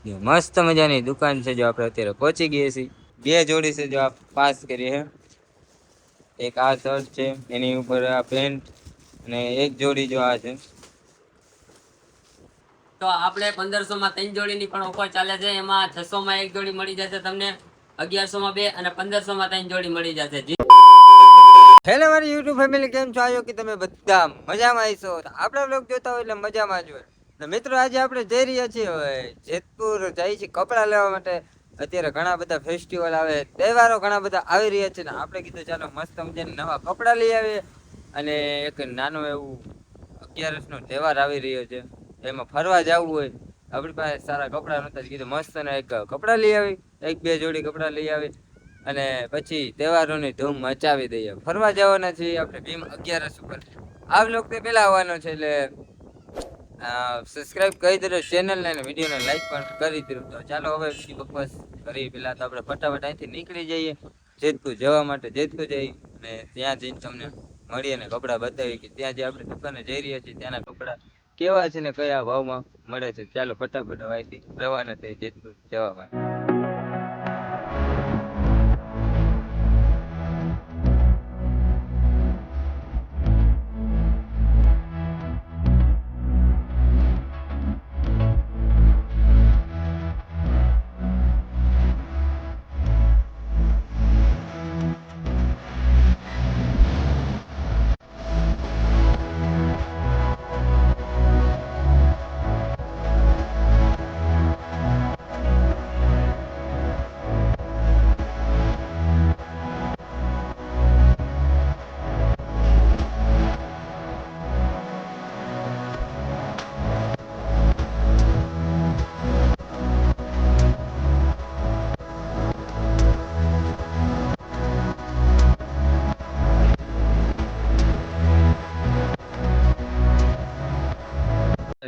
મસ્ત મજાની દુકાન છે, જો આપણે અત્યારે પહોંચી ગયા છીએ। બે જોડી છે, જો આપ પાસ કરી છે। એક આ શર્ટ છે, એની ઉપર આ પેન્ટ, અને એક જોડી જો આ છે। તો આપણે 1500 માં 3 જોડીની પણ ઓફર ચાલે છે। એમાં 600 માં એક જોડી મળી જશે તમને, 1100 માં 2 અને 1500 માં 3 જોડી મળી જશે। હેલો મારી યુટ્યુબ ફેમિલી, કેમ છો? આયો કે તમે બધા મજામાં હશો। આપણા બ્લોગ જોતા હોય એટલે મજામાં જ હોય। તો મિત્રો આજે આપણે જઈ રહ્યા છીએ જેતપુર, જઈ છીએ કપડાં લેવા માટે। અત્યારે ઘણા બધા ફેસ્ટિવલ આવે, તહેવારો ઘણા બધા આવી રહ્યા છે, ને આપણે કીધું ચાલો મસ્ત મજાના નવા કપડાં લઈ આવીએ। અને એક નાનું એવું 11સ નો તહેવાર આવી રહ્યો છે, એમાં ફરવા જવું હોય, આપણી પાસે સારા કપડા નતા, કીધું મસ્ત ને એક કપડા લઈ આવી, એક બે જોડી કપડા લઈ આવી, અને પછી તહેવારોની ધૂમ મચાવી દઈએ। ફરવા જવાના છીએ આપણે ભીમ 11સ ઉપર। આ વ્લોગ તે પેલા આવવાનો છે, એટલે સબસ્ક્રાઇબ કરી દેજો ચેનલ ને, વિડીયોને લાઈક પણ કરી દેજો। તો ચાલો હવે બીજી બકવાસ કરી પેલા તો આપણે ફટાફટ અહીંથી નીકળી જઈએ જેતપુર જવા માટે। જેતપુર જઈ અને ત્યાં જઈને તમને મળીએ ને કપડા બતાવી કે ત્યાં જે આપણે દુકાને જઈ રહ્યા છીએ ત્યાંના કપડા કેવા છે ને કયા ભાવમાં મળે છે। ચાલો ફટાફટ અહીંથી રવાના થઈ જેતપુર જવા માટે।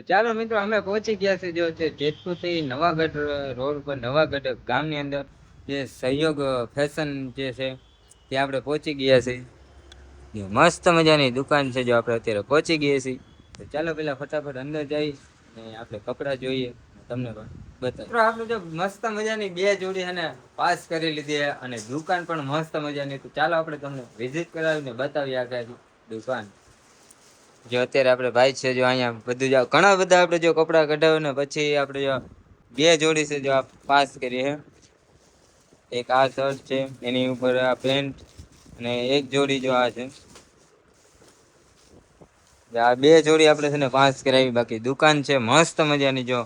ચાલો મિત્રો, અમે પહોંચી ગયા છે, જો છે જેતપુર થી નવાગઢ રોડ પર, નવાગઢ ગામની અંદર જે સહયોગ ફેશન જે છે ત્યાં આપણે પહોંચી ગયા છે। મસ્ત મજાની દુકાન છે, જો આપણે અત્યારે પહોંચી ગયા છીએ। તો ચાલો પેલા ફટાફટ અંદર જઈ અને આપણે કપડા જોઈએ, તમને પણ બતાવો। આપણે જો મસ્ત મજાની બે જોડી અને પાસ કરી લીધી, અને દુકાન પણ મસ્ત મજાની। તો ચાલો આપણે તમને વિઝિટ કરાવીને બતાવીએ આગળ દુકાન। જો અત્યારે આપણે ભાઈ છે, જો અહીંયા બધું ઘણા બધા આપણે જો કપડા કઢાવે ને પછી આપણે જો બે જોડી છે, જો આ પાસ કરી છે। એક આ શર્ટ છે, એની ઉપર આ પેન્ટ, અને એક જોડી જો આ છે। આ બે જોડી આપણે છે ને પાસ કરાવી। બાકી દુકાન છે મસ્ત મજાની, જો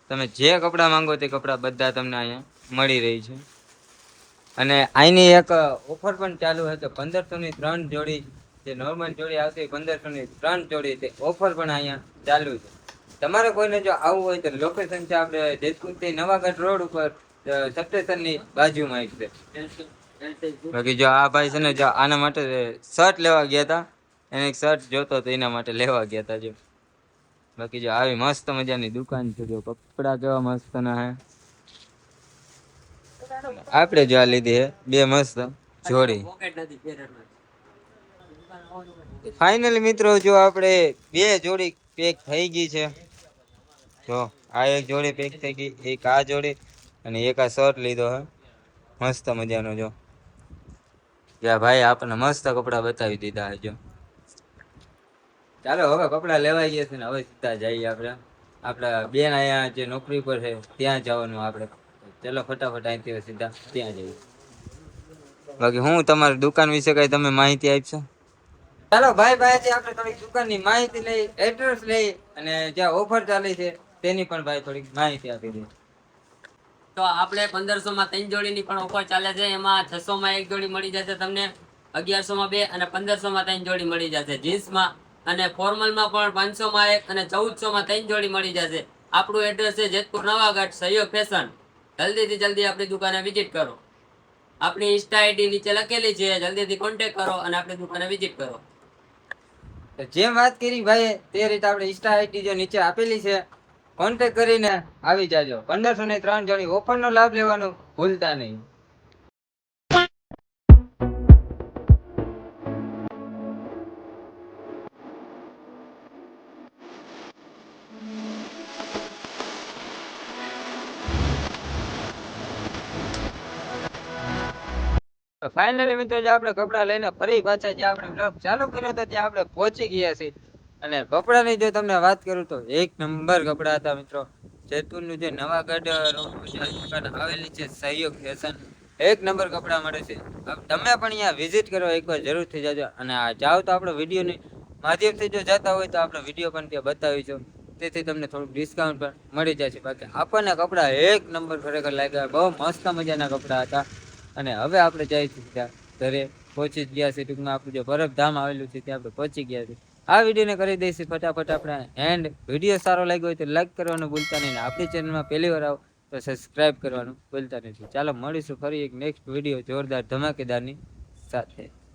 તમે જે કપડા માંગો તે કપડા બધા તમને અહીંયા મળી રહી છે। અને અહીંની એક ઓફર પણ ચાલુ છે, તો 1500 ની 3 જોડી, જે નોર્મલ જોડી આવતી 1500 ની 3 જોડી, તે ઓફર પણ અહીંયા ચાલુ છે। તમારે કોઈને જો આવવું હોય તો લોકેશન છે આપણે જેતપુર થી નવાગઢ રોડ ઉપર, સપ્ટેશન ની બાજુમાં છે। બાકી જો આ ભાઈ છે ને, જો આના માટે શર્ટ લેવા ગયા હતા, એને એક શર્ટ જોતો તો એના માટે લેવા ગયા હતા જો। બાકી જો આવી મસ્ત મજાની દુકાન છે, જો કપડા કેવા મસ્ત ના હે। આપણે જો આ લીધી હે બે મસ્ત જોડી। ફાઇનલી મિત્રો, જો આપણે બે જોડી પેક થઈ ગઈ છે। જો આ એક જોડી પેક થઈ ગઈ, એક આ જોડી, અને એક આ શર્ટ લીધો હે મસ્ત મજાનો। જો ત્યાં ભાઈ આપણને મસ્ત કપડા બતાવી દીધા હે જો। ચાલો હવે કપડા લેવાઈ ગયા છે ને, હવે સીધા જઈએ આપણે આપડા બેન અહીંયા જે નોકરી પર છે ત્યાં જવાનું આપણે। ચલો ફટાફટ અહીંથી સીધા ત્યાં જઈએ। બાકી હું તમારી દુકાન વિશે કઈ તમે માહિતી આપશો? ચાલો ભાઈ ભાઈ આપણે થોડીક દુકાનની માહિતી લઈ, એડ્રેસ લઈ, અને જ્યાં ઓફર ચાલે છે તેની પણ ભાઈ થોડીક માહિતી આપી દે। તો આપણે 1500 માં 3 જોડીની પણ ઓફર ચાલે છે। એમાં 600 માં એક જોડી મળી જશે તમને, 1100 માં 2 અને 1500 માં 3 જોડી મળી જશે। જીન્સમાં અને ફોર્મલમાં પણ 500 માં 1 અને 1400 માં 3 જોડી મળી જશે। આપણું એડ્રેસ છે જેતપુર નવાગઢ, સહયોગ ફેશન। જલ્દીથી જલ્દી આપણી દુકાને વિઝિટ કરો। આપણી ઇન્સ્ટા આઈડી નીચે લખેલી છે, જલ્દીથી કોન્ટેક્ટ કરો અને આપણી દુકાને વિઝિટ કરો। જેમ વાત કરી ભાઈ તે રીતે આપણે ઇન્સ્ટા આઈડી જો નીચે આપેલી છે, કોન્ટેક્ટ કરીને આવી જાજો। 1500 ની 3 જોડી ઓફર નો લાભ લેવાનો ભૂલતા નહીં। ફાઇનલી મિત્રો જે આપણે કપડા લઈને ફરી પાછા જે આપણે બ્લોગ ચાલુ કર્યો હતો ત્યાં આપણે પહોંચી ગયા છીએ અને કપડાની જો તમને વાત કરું તો એક નંબર કપડા હતા મિત્રો. જેતપુરનું જે નવાગઢ રોડ પર જે દુકાન આવેલી છે સહયોગ ફેશન, એક નંબર કપડા મળે છે. તમે પણ અહીંયા વિઝિટ કરવા એકવાર જરૂરથી જાજો અને આ જાઓ તો આપણે વિડીયોની માધ્યમથી જો જતા હોય તો આપણે વિડીયો પણ ત્યાં બતાવીશું, તેથી તમને થોડુંક ડિસ્કાઉન્ટ પણ મળી જશે. બાકી આપણને કપડા એક નંબર ખરેખર લાગ્યા, બહુ મસ્ત મજાના કપડા હતા. અને હવે આપણે જઈશું ત્યાં ઘરે પહોંચી જ ગયા છે. ટૂંકમાં આપણું જે પરબધામ આવેલું છે ત્યાં આપણે પહોંચી ગયા છે. આ વિડીયોને કરી દઈશું ફટાફટ આપણે એન્ડ. વિડીયો સારો લાગ્યો હોય તો લાઈક કરવાનું ભૂલતા નહીં, આપણી ચેનલમાં પહેલી વાર આવો તો સબસ્ક્રાઈબ કરવાનું ભૂલતા નથી. ચાલો મળીશું ફરી એક નેક્સ્ટ વિડીયો જોરદાર ધમાકેદારની સાથે.